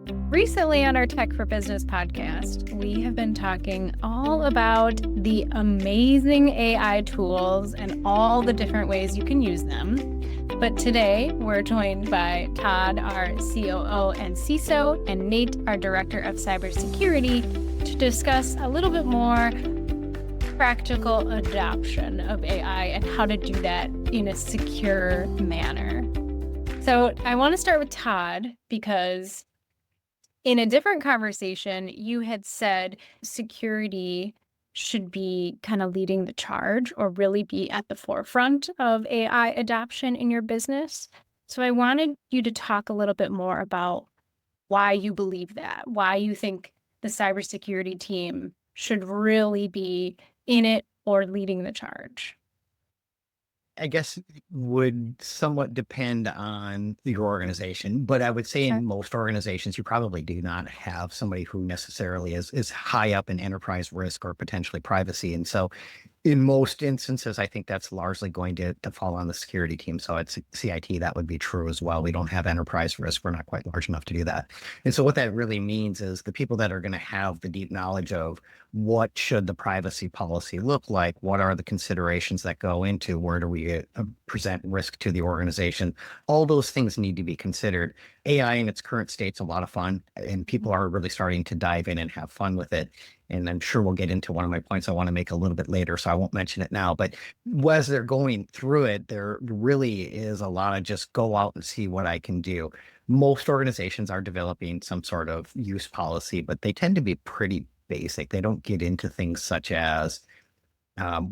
Recently on our Tech for Business podcast, we have been talking all about the amazing AI tools and all the different ways you can use them. But today we're joined by Todd, our COO and CISO, and Nate, our Director of Cybersecurity, to discuss a little bit more practical adoption of AI and how to do that in a secure manner. So I want to start with Todd because in a different conversation, you had said security should be kind of leading the charge or really be at the forefront of AI adoption in your business. So I wanted you to talk a little bit more about why you believe that, why you think the cybersecurity team should really be in it or leading the charge. I guess would somewhat depend on your organization, but I would say Sure. in most organizations, you probably do not have somebody who necessarily is high up in enterprise risk or potentially privacy. And so in most instances, I think that's largely going to fall on the security team. So at CIT, that would be true as well. We don't have enterprise risk. We're not quite large enough to do that. And so what that really means is the people that are going to have the deep knowledge of what should the privacy policy look like? What are the considerations that go into where do we present risk to the organization? All those things need to be considered. AI in its current state's a lot of fun, and people are really starting to dive in and have fun with it. And I'm sure we'll get into one of my points I want to make a little bit later, so I won't mention it now. But as they're going through it, there really is a lot of just go out and see what I can do. Most organizations are developing some sort of use policy, but they tend to be pretty basic. They don't get into things such as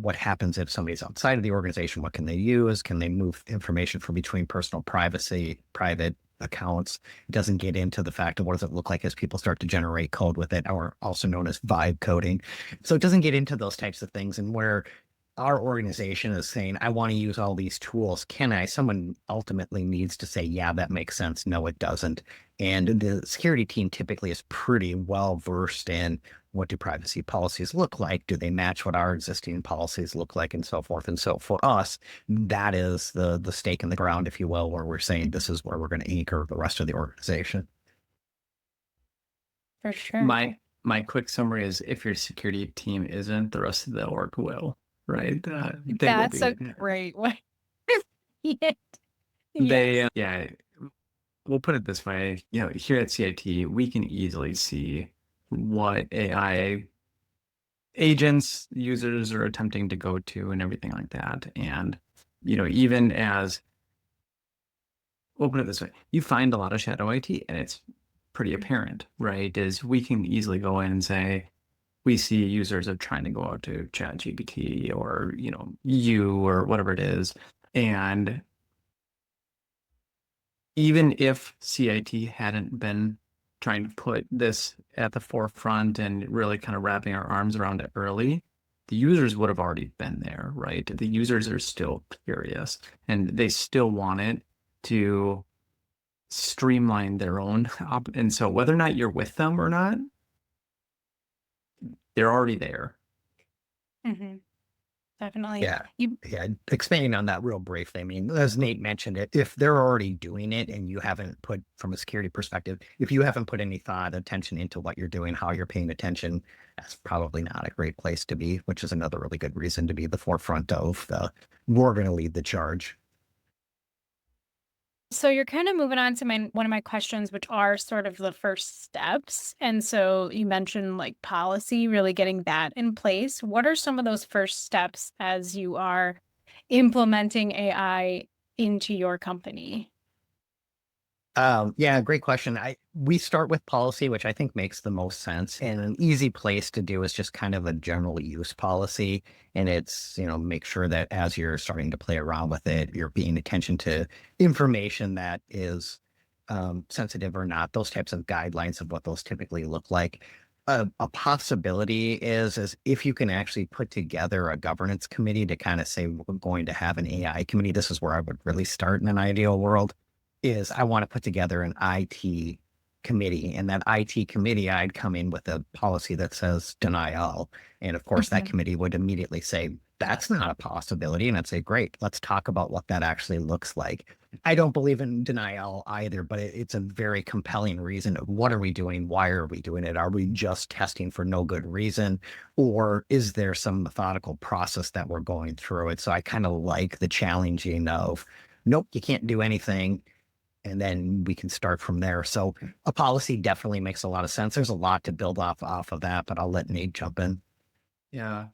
what happens if somebody's outside of the organization? What can they use? Can they move information from between personal private accounts? It doesn't get into the fact of what does it look like as people start to generate code with it, or also known as vibe coding. So it doesn't get into those types of things. And where our organization is saying, I want to use all these tools, can I? Someone ultimately needs to say, yeah, that makes sense. No, it doesn't. And the security team typically is pretty well versed in what do privacy policies look like? Do they match what our existing policies look like, and so forth? And so for us, that is the stake in the ground, if you will, where we're saying this is where we're going to anchor the rest of the organization. For sure. My quick summary is if your security team isn't, the rest of the org will, right? That's a great way. We'll put it this way, here at CIT, we can easily see what AI agents users are attempting to go to and everything like that. And, even as, we'll put it this way, you find a lot of shadow IT and it's pretty apparent, right? Is we can easily go in and say, we see users are trying to go out to ChatGPT or, you or whatever it is. And even if CIT hadn't been trying to put this at the forefront and really kind of wrapping our arms around it early, the users would have already been there, right? The users are still curious and they still want it to streamline their own and so whether or not you're with them or not, they're already there. Mm-hmm. Definitely. Yeah. Expanding on that real briefly. I mean, as Nate mentioned it, if they're already doing it and you haven't put, from a security perspective, if you haven't put any thought, attention into what you're doing, how you're paying attention, that's probably not a great place to be, which is another really good reason to be the forefront of we're going to lead the charge. So you're kind of moving on to one of my questions, which are sort of the first steps. And so you mentioned like policy, really getting that in place. What are some of those first steps as you are implementing AI into your company? Yeah, great question. We start with policy, which I think makes the most sense. And an easy place to do is just kind of a general use policy. And it's, make sure that as you're starting to play around with it, you're paying attention to information that is sensitive or not, those types of guidelines of what those typically look like. A possibility is if you can actually put together a governance committee to kind of say, we're going to have an AI committee. This is where I would really start in an ideal world. Is I want to put together an IT committee, and that IT committee, I'd come in with a policy that says deny all. And of course, that committee would immediately say, that's not a possibility. And I'd say, great, let's talk about what that actually looks like. I don't believe in denial either, but it's a very compelling reason of what are we doing? Why are we doing it? Are we just testing for no good reason? Or is there some methodical process that we're going through it? So I kind of like the challenging of, nope, you can't do anything. And then we can start from there. So a policy definitely makes a lot of sense. There's a lot to build off of that, but I'll let Nate jump in. Yeah.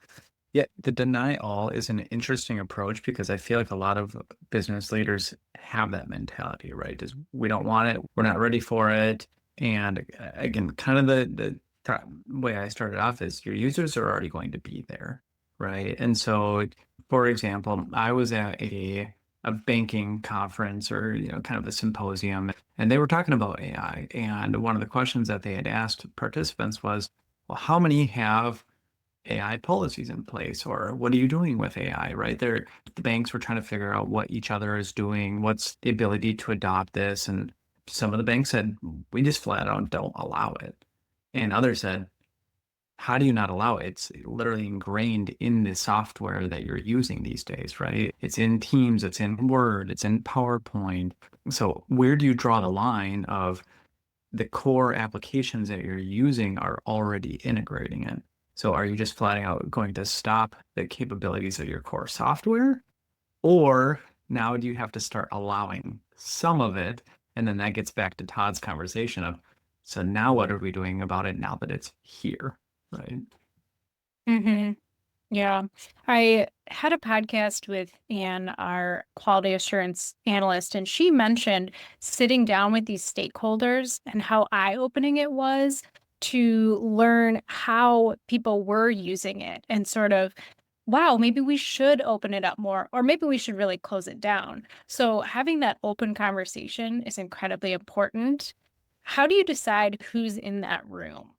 Yeah, the deny all is an interesting approach because I feel like a lot of business leaders have that mentality, right? Is we don't want it, we're not ready for it. And again, kind of the way I started off is your users are already going to be there, right? And so, for example, I was at a banking conference or kind of a symposium, and they were talking about AI. And one of the questions that they had asked participants was, well, how many have AI policies in place, or what are you doing with AI, right? The banks were trying to figure out what each other is doing, what's the ability to adopt this. And some of the banks said, we just flat out don't allow it. And others said, how do you not allow it? It's literally ingrained in the software that you're using these days, right? It's in Teams, it's in Word, it's in PowerPoint. So where do you draw the line of the core applications that you're using are already integrating it? So are you just flat out going to stop the capabilities of your core software? Or now do you have to start allowing some of it? And then that gets back to Todd's conversation of, so now what are we doing about it now that it's here, right? Mm-hmm. Yeah. I had a podcast with Anne, our quality assurance analyst, and she mentioned sitting down with these stakeholders and how eye-opening it was to learn how people were using it and sort of, wow, maybe we should open it up more, or maybe we should really close it down. So having that open conversation is incredibly important. How do you decide who's in that room?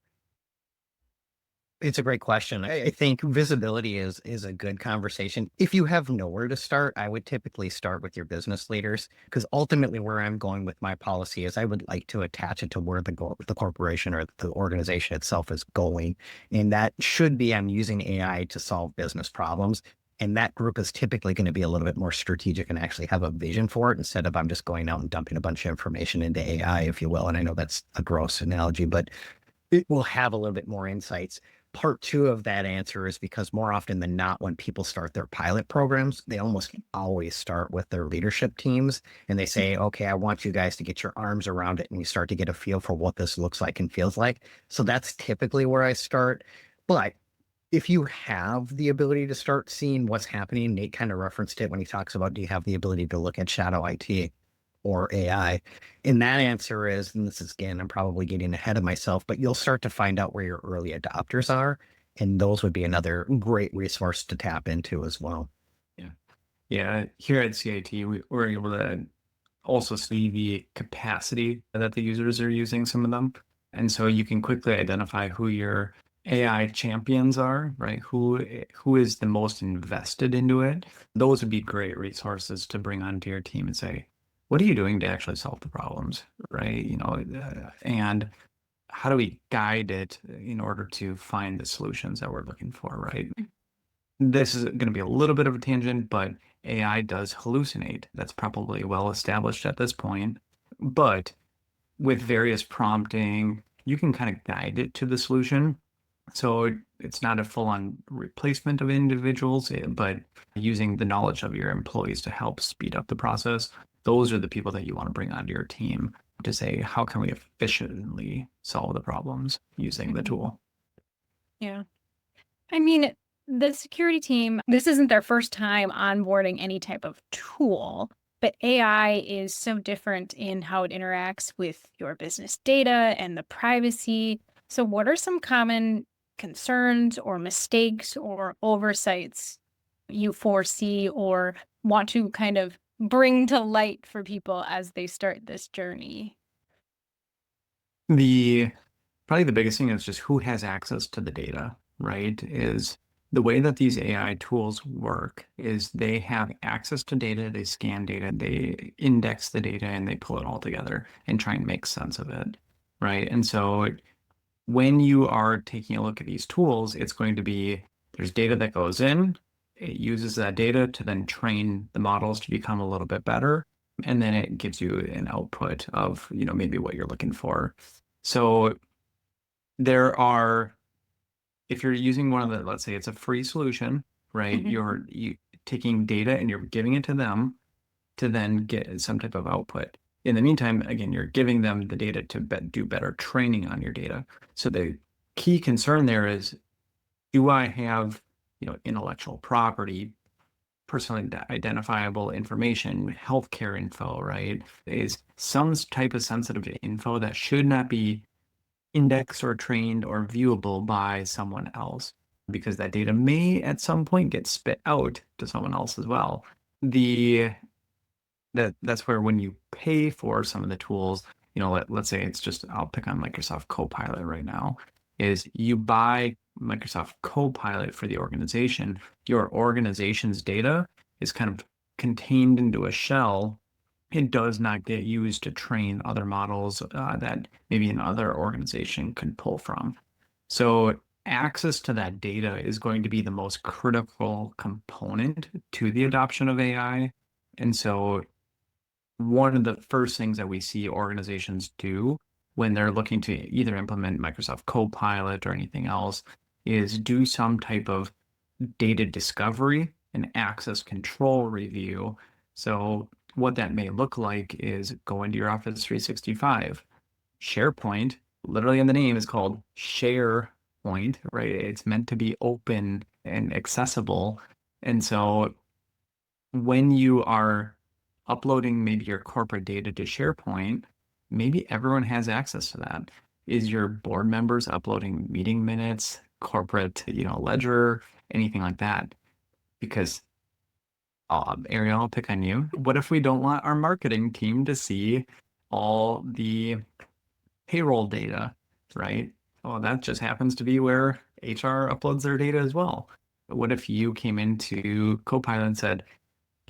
It's a great question. I think visibility is a good conversation. If you have nowhere to start, I would typically start with your business leaders, because ultimately where I'm going with my policy is I would like to attach it to where the corporation or the organization itself is going. And that should be, I'm using AI to solve business problems. And that group is typically going to be a little bit more strategic and actually have a vision for it, instead of I'm just going out and dumping a bunch of information into AI, if you will. And I know that's a gross analogy, but it will have a little bit more insights. Part two of that answer is because more often than not, when people start their pilot programs, they almost always start with their leadership teams and they say, okay, I want you guys to get your arms around it and you start to get a feel for what this looks like and feels like. So that's typically where I start. But if you have the ability to start seeing what's happening, Nate kind of referenced it when he talks about, do you have the ability to look at shadow IT or AI? And that answer is, and this is, again, I'm probably getting ahead of myself, but you'll start to find out where your early adopters are. And those would be another great resource to tap into as well. Yeah. Yeah. Here at CIT, we're able to also see the capacity that the users are using some of them. And so you can quickly identify who your AI champions are, right? Who is the most invested into it. Those would be great resources to bring onto your team and say, what are you doing to actually solve the problems, right? And how do we guide it in order to find the solutions that we're looking for, right? This is going to be a little bit of a tangent, but AI does hallucinate. That's probably well established at this point. But with various prompting, you can kind of guide it to the solution. So it's not a full-on replacement of individuals, but using the knowledge of your employees to help speed up the process. Those are the people that you want to bring onto your team to say, how can we efficiently solve the problems using the tool? Yeah. I mean, the security team, this isn't their first time onboarding any type of tool, but AI is so different in how it interacts with your business data and the privacy. So, what are some common concerns or mistakes or oversights you foresee or want to kind of bring to light for people as they start this journey? Probably the biggest thing is just who has access to the data, right? Is the way that these AI tools work is they have access to data, they scan data, they index the data, and they pull it all together and try and make sense of it, right? And so when you are taking a look at these tools, it's going to be, there's data that goes in, it uses that data to then train the models to become a little bit better. And then it gives you an output of, maybe what you're looking for. So there are, if you're using one of the, let's say it's a free solution, right? You taking data and you're giving it to them to then get some type of output. In the meantime, again, you're giving them the data to do better training on your data. So the key concern there is, do I have, intellectual property, personally identifiable information, healthcare info, right? Is some type of sensitive info that should not be indexed or trained or viewable by someone else, because that data may at some point get spit out to someone else as well. That's where, when you pay for some of the tools, let's say it's just, I'll pick on Microsoft Copilot right now, is you buy Microsoft Copilot for the organization. Your organization's data is kind of contained into a shell. It does not get used to train other models that maybe another organization could pull from. So access to that data is going to be the most critical component to the adoption of AI. And so one of the first things that we see organizations do when they're looking to either implement Microsoft Copilot or anything else is do some type of data discovery and access control review. So what that may look like is go into your Office 365. SharePoint, literally in the name, is called SharePoint, right? It's meant to be open and accessible. And so when you are uploading maybe your corporate data to SharePoint, maybe everyone has access to that. Is your board members uploading meeting minutes, corporate, ledger, anything like that? Because Ariel, I'll pick on you. What if we don't want our marketing team to see all the payroll data, right? Well, that just happens to be where HR uploads their data as well. But what if you came into Copilot and said,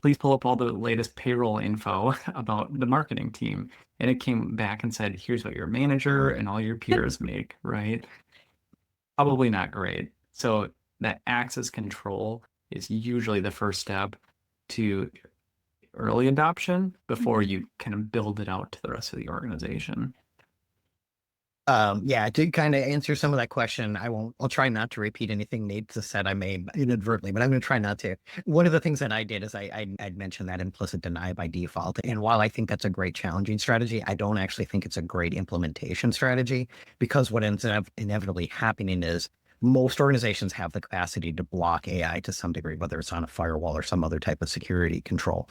please pull up all the latest payroll info about the marketing team? And it came back and said, here's what your manager and all your peers make, right? Probably not great. So that access control is usually the first step to early adoption before you kind of build it out to the rest of the organization. Yeah, to kind of answer some of that question, I'll try not to repeat anything Nate just said. I may inadvertently, but I'm going to try not to. One of the things that I did is I'd mentioned that implicit deny by default. And while I think that's a great challenging strategy, I don't actually think it's a great implementation strategy, because what ends up inevitably happening is most organizations have the capacity to block AI to some degree, whether it's on a firewall or some other type of security control.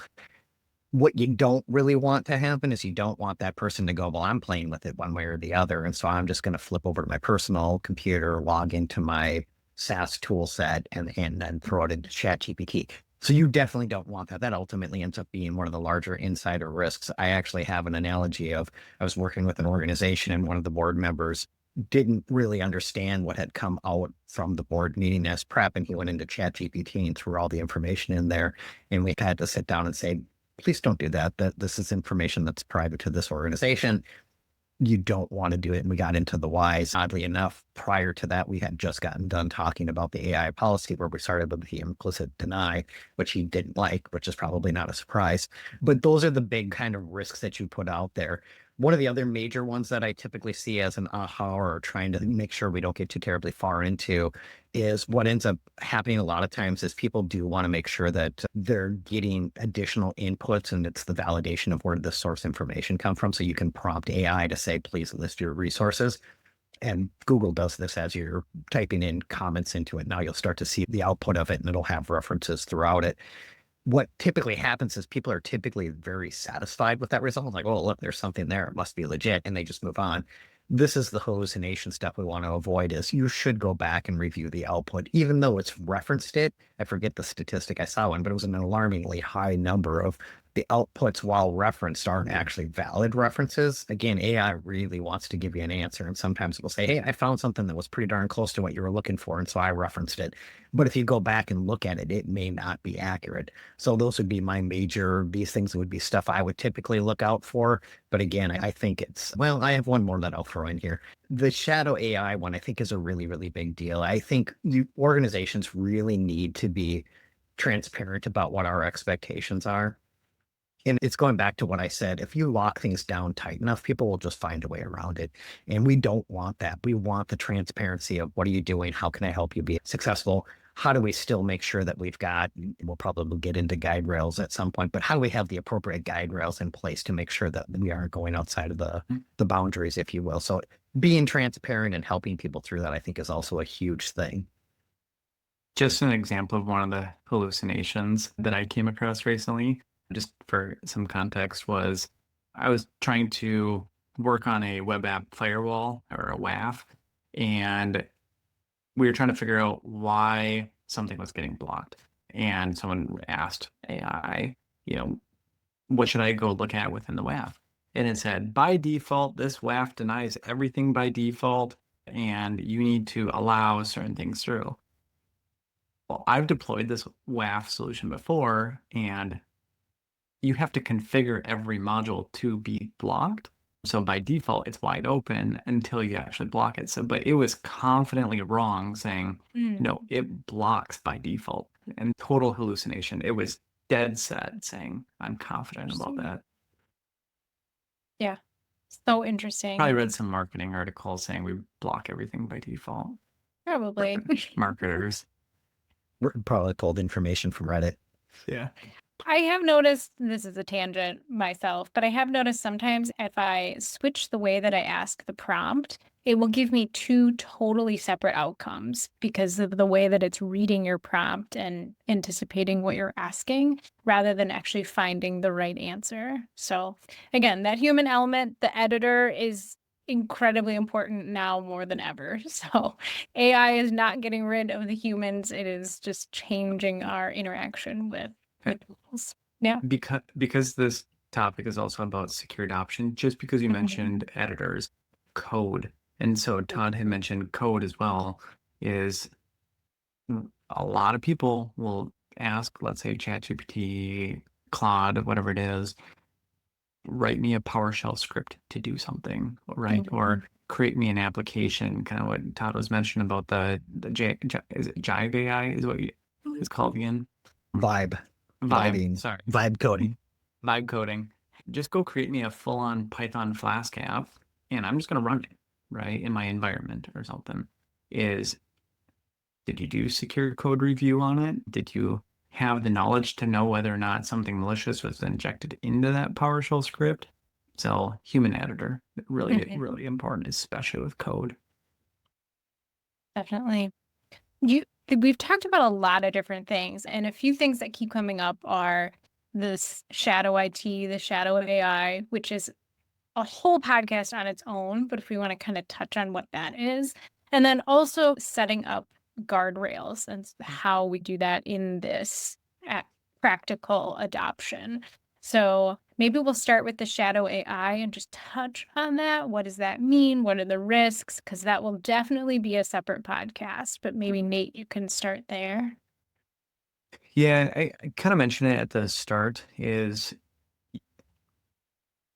What you don't really want to happen is you don't want that person to go, well, I'm playing with it one way or the other. And so I'm just going to flip over to my personal computer, log into my SaaS tool set, and then throw it into ChatGPT. So you definitely don't want that. That ultimately ends up being one of the larger insider risks. I actually have an analogy of, I was working with an organization and one of the board members didn't really understand what had come out from the board meeting as prep. And he went into ChatGPT and threw all the information in there. And we had to sit down and say, please don't do that. This is information that's private to this organization. You don't want to do it. And we got into the whys. Oddly enough, prior to that, we had just gotten done talking about the AI policy where we started with the implicit deny, which he didn't like, which is probably not a surprise. But those are the big kind of risks that you put out there. One of the other major ones that I typically see as an aha, or trying to make sure we don't get too terribly far into, is what ends up happening a lot of times is people do want to make sure that they're getting additional inputs, and it's the validation of where the source information come from. So you can prompt AI to say, please list your resources. And Google does this as you're typing in comments into it. Now you'll start to see the output of it, and it'll have references throughout it. What typically happens is people are typically very satisfied with that result. Like, oh, look, there's something there. It must be legit. And they just move on. This is the hallucination stuff we want to avoid. Is you should go back and review the output, even though it's referenced it. I forget the statistic, I saw one, but it was an alarmingly high number of the outputs while referenced aren't actually valid references. Again, AI really wants to give you an answer. And sometimes it will say, hey, I found something that was pretty darn close to what you were looking for. And so I referenced it. But if you go back and look at it, it may not be accurate. So those would be these things would be stuff I would typically look out for. But again, I think I have one more that I'll throw in here. The shadow AI one, I think, is a really, really big deal. I think organizations really need to be transparent about what our expectations are. And it's going back to what I said. If you lock things down tight enough, people will just find a way around it. And we don't want that. We want the transparency of what are you doing? How can I help you be successful? How do we still make sure that we'll probably get into guide rails at some point, but how do we have the appropriate guide rails in place to make sure that we aren't going outside of the boundaries, if you will? So being transparent and helping people through that, I think, is also a huge thing. Just an example of one of the hallucinations that I came across recently, just for some context, was I was trying to work on a web app firewall or a WAF, and we were trying to figure out why something was getting blocked. And someone asked AI, what should I go look at within the WAF? And it said, by default, this WAF denies everything by default, and you need to allow certain things through. Well, I've deployed this WAF solution before, and you have to configure every module to be blocked. So by default, it's wide open until you actually block it. So, but it was confidently wrong, saying, no, it blocks by default. And total hallucination. It was dead set saying, I'm confident about that. Yeah. So interesting. Probably read some marketing articles saying we block everything by default. Probably. Marketers. We're probably pulled information from Reddit. Yeah. I have noticed, this is a tangent myself, but I have noticed sometimes if I switch the way that I ask the prompt, it will give me two totally separate outcomes because of the way that it's reading your prompt and anticipating what you're asking rather than actually finding the right answer. So again, that human element, the editor, is incredibly important now more than ever. So AI is not getting rid of the humans. It is just changing our interaction with tools. Yeah. Because this topic is also about secure adoption, just because you mentioned editors, code. And so Todd had mentioned code as well, is a lot of people will ask, let's say ChatGPT, Claude, whatever it is, write me a PowerShell script to do something, right? Or create me an application, kind of what Todd was mentioning about the is it Jive AI is what it's called again? Vibe coding. Vibe coding. Just go create me a full-on Python Flask app, and I'm just going to run it, right, in my environment or something. Did you do secure code review on it? Did you have the knowledge to know whether or not something malicious was injected into that PowerShell script? So human editor, really, really important, especially with code. Definitely. We've talked about a lot of different things, and a few things that keep coming up are this shadow IT, the shadow AI, which is a whole podcast on its own, but if we want to kind of touch on what that is, and then also setting up guardrails and how we do that in this practical adoption. So maybe we'll start with the shadow AI and just touch on that. What does that mean? What are the risks? Because that will definitely be a separate podcast, but maybe Nate, you can start there. Yeah, I kind of mentioned it at the start, is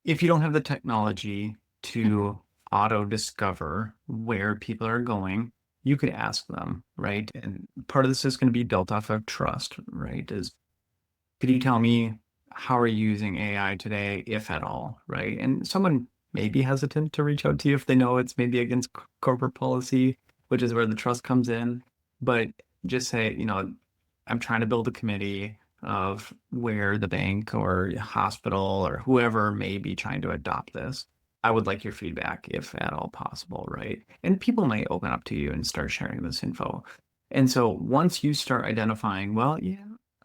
if you don't have the technology to auto-discover where people are going, you could ask them, right? And part of this is going to be built off of trust, right? Could you tell me how are you using AI today, if at all, right? And someone may be hesitant to reach out to you if they know it's maybe against corporate policy, which is where the trust comes in. But just say, I'm trying to build a committee of where the bank or hospital or whoever may be trying to adopt this. I would like your feedback if at all possible, right? And people may open up to you and start sharing this info. And so once you start identifying, well, yeah,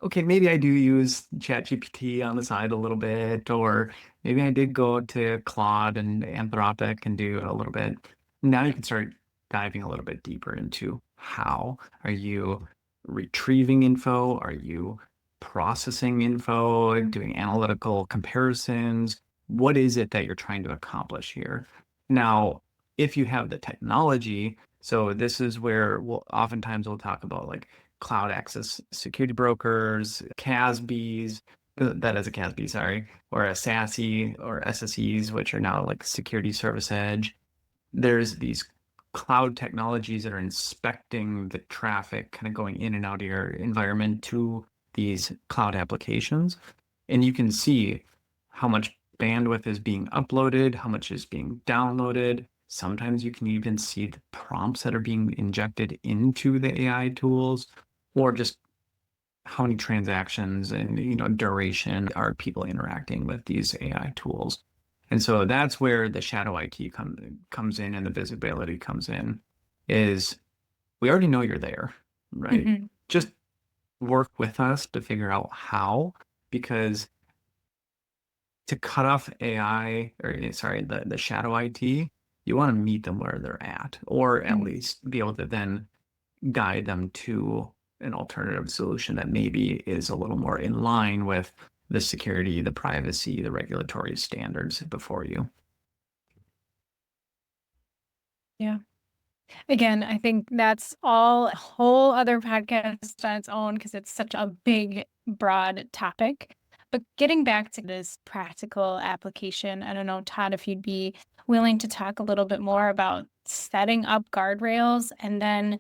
okay, maybe I do use ChatGPT on the side a little bit, or maybe I did go to Claude and Anthropic and do a little bit. Now you can start diving a little bit deeper into how are you retrieving info? Are you processing info, doing analytical comparisons? What is it that you're trying to accomplish here? Now, if you have the technology, so this is where oftentimes we'll talk about like cloud access security brokers, CASBs, that is a CASB, sorry, or a SASE or SSEs, which are now like security service edge. There's these cloud technologies that are inspecting the traffic kind of going in and out of your environment to these cloud applications, and you can see how much bandwidth is being uploaded, how much is being downloaded. Sometimes you can even see the prompts that are being injected into the AI tools, or just how many transactions and duration are people interacting with these AI tools. And so that's where the shadow IT comes in, and the visibility comes in, is we already know you're there, right? Mhm. Just work with us to figure out how, because to cut off AI, or sorry, the shadow IT, you want to meet them where they're at, or at least be able to then guide them to an alternative solution that maybe is a little more in line with the security, the privacy, the regulatory standards before you. Yeah. Again, I think that's all a whole other podcast on its own because it's such a big, broad topic. But getting back to this practical application, I don't know, Todd, if you'd be willing to talk a little bit more about setting up guardrails, and then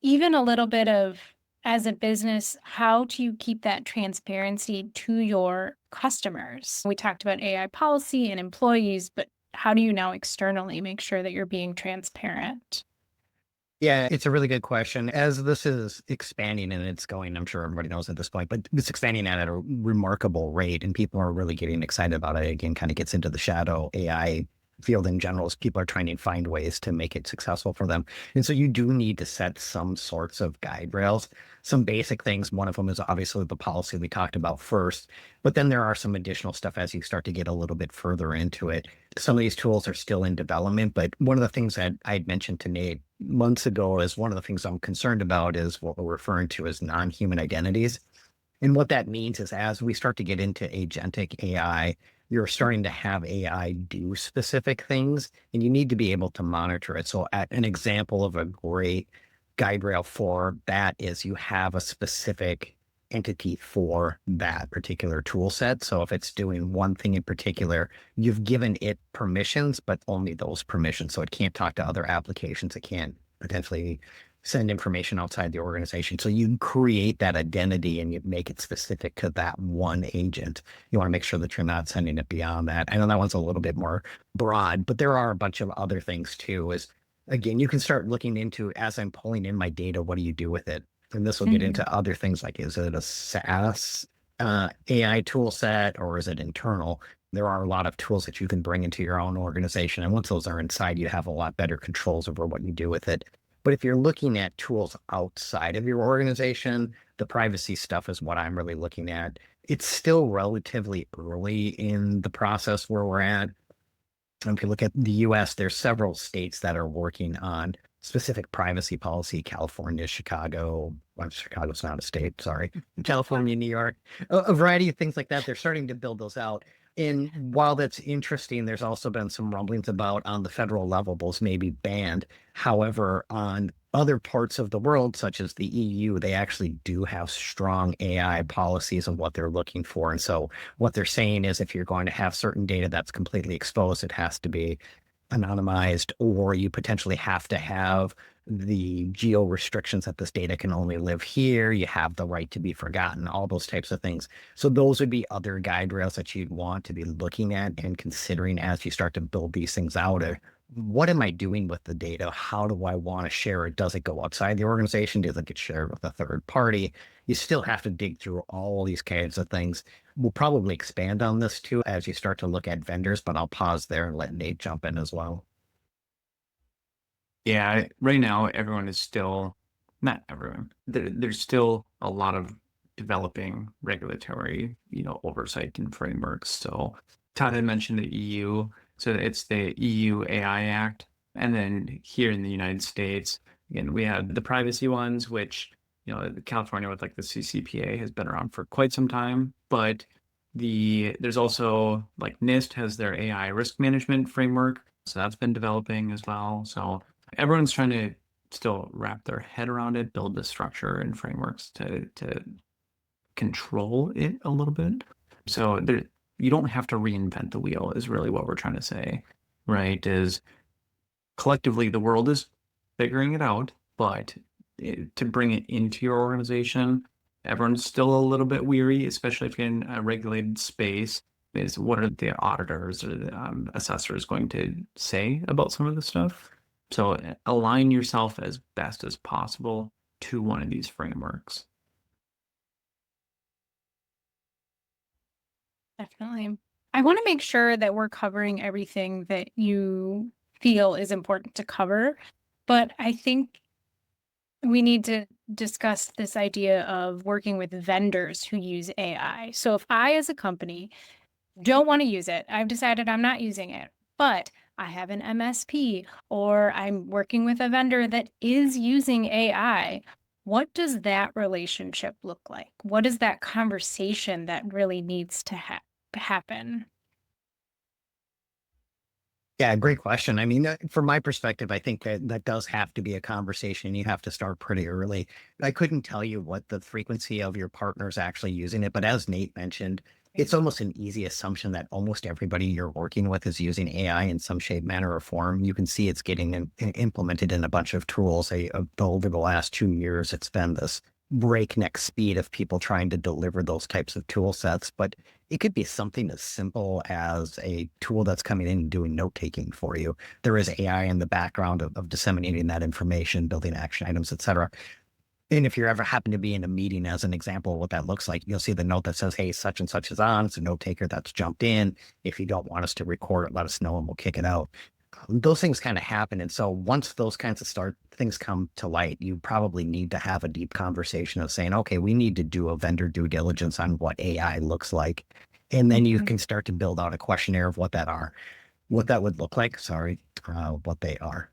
even a little bit of, as a business, how do you keep that transparency to your customers? We talked about AI policy and employees, but how do you now externally make sure that you're being transparent? Yeah, it's a really good question. As this is expanding and it's going, I'm sure everybody knows at this point, but it's expanding at a remarkable rate and people are really getting excited about it. Again, kind of gets into the shadow AI field in general as people are trying to find ways to make it successful for them. And so you do need to set some sorts of guide rails, some basic things. One of them is obviously the policy we talked about first, but then there are some additional stuff as you start to get a little bit further into it. Some of these tools are still in development, but one of the things that I'd mentioned to Nate months ago is one of the things I'm concerned about is what we're referring to as non-human identities. And what that means is as we start to get into agentic AI, you're starting to have AI do specific things and you need to be able to monitor it. So an example of a great guide rail for that is you have a specific entity for that particular tool set. So if it's doing one thing in particular, you've given it permissions, but only those permissions. So it can't talk to other applications. It can't potentially send information outside the organization. So you create that identity and you make it specific to that one agent. You want to make sure that you're not sending it beyond that. I know that one's a little bit more broad, but there are a bunch of other things too. Is again, you can start looking into, as I'm pulling in my data, what do you do with it? And this will get into other things like, is it a SaaS AI tool set or is it internal? There are a lot of tools that you can bring into your own organization. And once those are inside, you have a lot better controls over what you do with it. But if you're looking at tools outside of your organization, the privacy stuff is what I'm really looking at. It's still relatively early in the process where we're at. If you look at the US, there's several states that are working on specific privacy policy. California, Chicago, well, Chicago's not a state, sorry. California, New York, a variety of things like that. They're starting to build those out. And while that's interesting, there's also been some rumblings about on the federal level, those may be banned. However, on other parts of the world, such as the EU, they actually do have strong AI policies of what they're looking for. And so what they're saying is if you're going to have certain data that's completely exposed, it has to be anonymized, or you potentially have to have the geo restrictions that this data can only live here. You have the right to be forgotten, all those types of things. So those would be other guide rails that you'd want to be looking at and considering as you start to build these things out. What am I doing with the data? How do I want to share it? Does it go outside the organization? Does it get shared with a third party? You still have to dig through all these kinds of things. We'll probably expand on this too as you start to look at vendors, but I'll pause there and let Nate jump in as well. Yeah, right now everyone is still, not everyone, there's still a lot of developing regulatory, oversight and frameworks. So Todd had mentioned the EU, so it's the EU AI Act. And then here in the United States, again, we have the privacy ones, which, California with like the CCPA has been around for quite some time, but there's also like NIST has their AI risk management framework. So that's been developing as well. So everyone's trying to still wrap their head around it, build the structure and frameworks to control it a little bit. So you don't have to reinvent the wheel is really what we're trying to say, right? Is collectively the world is figuring it out, but to bring it into your organization, everyone's still a little bit weary, especially if you're in a regulated space, is what are the auditors or the assessors going to say about some of this stuff? So align yourself as best as possible to one of these frameworks. Definitely. I want to make sure that we're covering everything that you feel is important to cover, but I think we need to discuss this idea of working with vendors who use AI. So if I, as a company, don't want to use it, I've decided I'm not using it, but I have an MSP or I'm working with a vendor that is using AI. What does that relationship look like? What is that conversation that really needs to happen? Yeah, great question. I mean, from my perspective, I think that that does have to be a conversation. You have to start pretty early. I couldn't tell you what the frequency of your partners actually using it, but as Nate mentioned, it's almost an easy assumption that almost everybody you're working with is using AI in some shape, manner, or form. You can see it's getting implemented in a bunch of tools. Over the last 2 years, it's been this breakneck speed of people trying to deliver those types of tool sets. But it could be something as simple as a tool that's coming in and doing note taking for you. There is AI in the background of disseminating that information, building action items, et cetera. And if you ever happen to be in a meeting, as an example of what that looks like, you'll see the note that says, hey, such and such is on. It's a note taker that's jumped in. If you don't want us to record it, let us know and we'll kick it out. Those things kind of happen. And so once those kinds of things come to light, you probably need to have a deep conversation of saying, okay, we need to do a vendor due diligence on what AI looks like. And then you can start to build out a questionnaire of what that would look like. Sorry, what they are.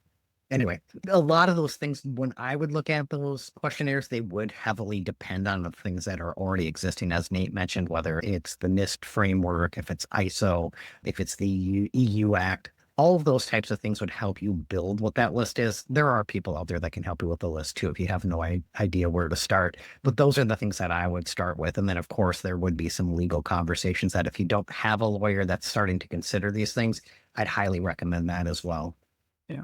Anyway, a lot of those things, when I would look at those questionnaires, they would heavily depend on the things that are already existing, as Nate mentioned, whether it's the NIST framework, if it's ISO, if it's the EU Act. All of those types of things would help you build what that list is. There are people out there that can help you with the list too, if you have no idea where to start. But those are the things that I would start with. And then, of course, there would be some legal conversations that if you don't have a lawyer that's starting to consider these things, I'd highly recommend that as well. Yeah.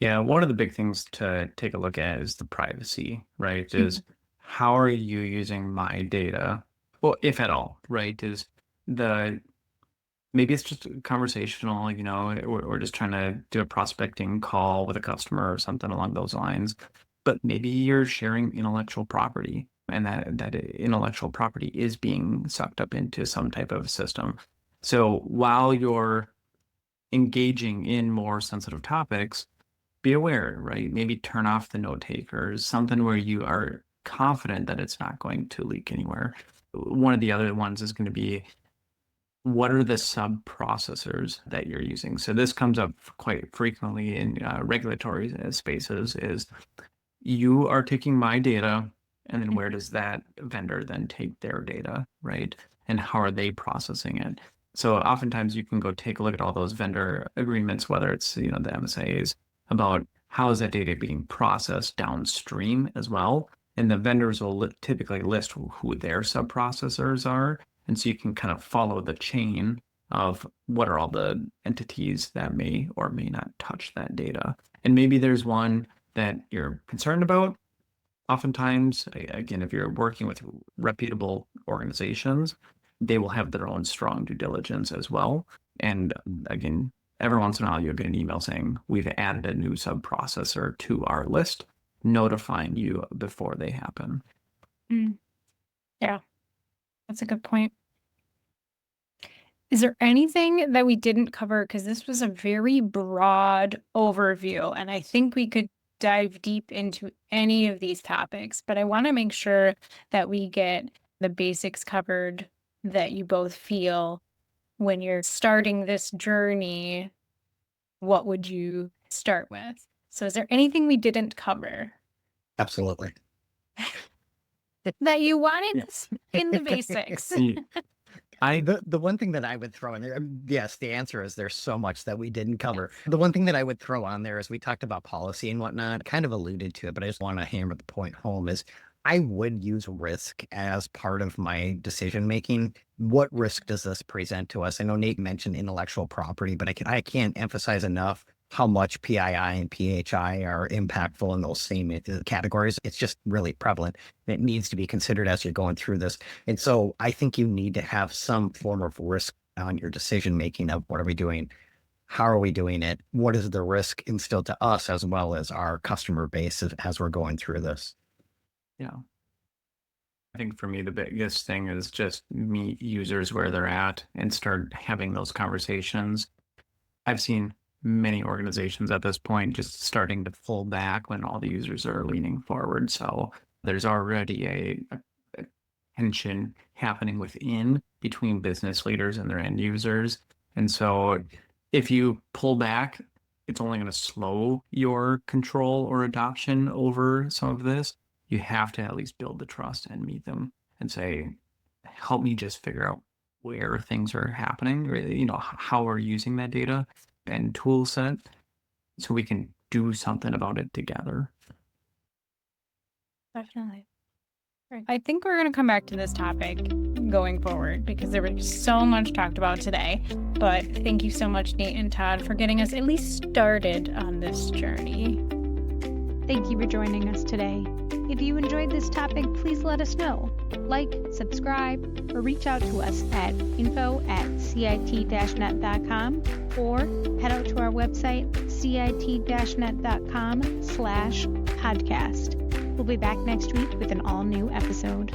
Yeah, one of the big things to take a look at is the privacy, right? Is how are you using my data? Well, if at all, right? Maybe it's just conversational, we're just trying to do a prospecting call with a customer or something along those lines. But maybe you're sharing intellectual property and that intellectual property is being sucked up into some type of system. So while you're engaging in more sensitive topics, be aware, right? Maybe turn off the note takers, something where you are confident that it's not going to leak anywhere. One of the other ones is going to be, what are the sub processors that you're using? So this comes up quite frequently in regulatory spaces, is you are taking my data, and then where does that vendor then take their data, right? And how are they processing it? So oftentimes you can go take a look at all those vendor agreements, whether it's, the MSAs, about how is that data being processed downstream as well. And the vendors will typically list who their sub-processors are. And so you can kind of follow the chain of what are all the entities that may or may not touch that data. And maybe there's one that you're concerned about. Oftentimes, again, if you're working with reputable organizations, they will have their own strong due diligence as well. And again, every once in a while, you'll get an email saying, we've added a new sub-processor to our list, notifying you before they happen. Yeah, that's a good point. Is there anything that we didn't cover? Because this was a very broad overview, and I think we could dive deep into any of these topics, but I want to make sure that we get the basics covered that you both feel when you're starting this journey. What would you start with? So is there anything we didn't cover Absolutely. that you wanted in the basics? The one thing that I would throw in there, yes, the answer is there's so much that we didn't cover. The one thing that I would throw on there is we talked about policy and whatnot, kind of alluded to it, but I just want to hammer the point home is I would use risk as part of my decision making. What risk does this present to us? I know Nate mentioned intellectual property, but I can't emphasize enough. how much PII and PHI are impactful in those same categories. It's just really prevalent. It needs to be considered as you're going through this. And so I think you need to have some form of risk on your decision making of what are we doing? How are we doing it? What is the risk instilled to us as well as our customer base as we're going through this? Yeah. I think for me, the biggest thing is just meet users where they're at and start having those conversations. I've seen many organizations at this point just starting to pull back when all the users are leaning forward. So there's already a tension happening within between business leaders and their end users. And so if you pull back, it's only going to slow your control or adoption over some of this. You have to at least build the trust and meet them and say, help me just figure out where things are happening, or, how we're using that data and tool set so we can do something about it together. Definitely. I think we're going to come back to this topic going forward because there was so much talked about today. But thank you so much, Nate and Todd, for getting us at least started on this journey. Thank you for joining us today. If you enjoyed this topic, please let us know. Like, subscribe, or reach out to us at info@cit-net.com or head out to our website, cit-net.com/podcast. We'll be back next week with an all-new episode.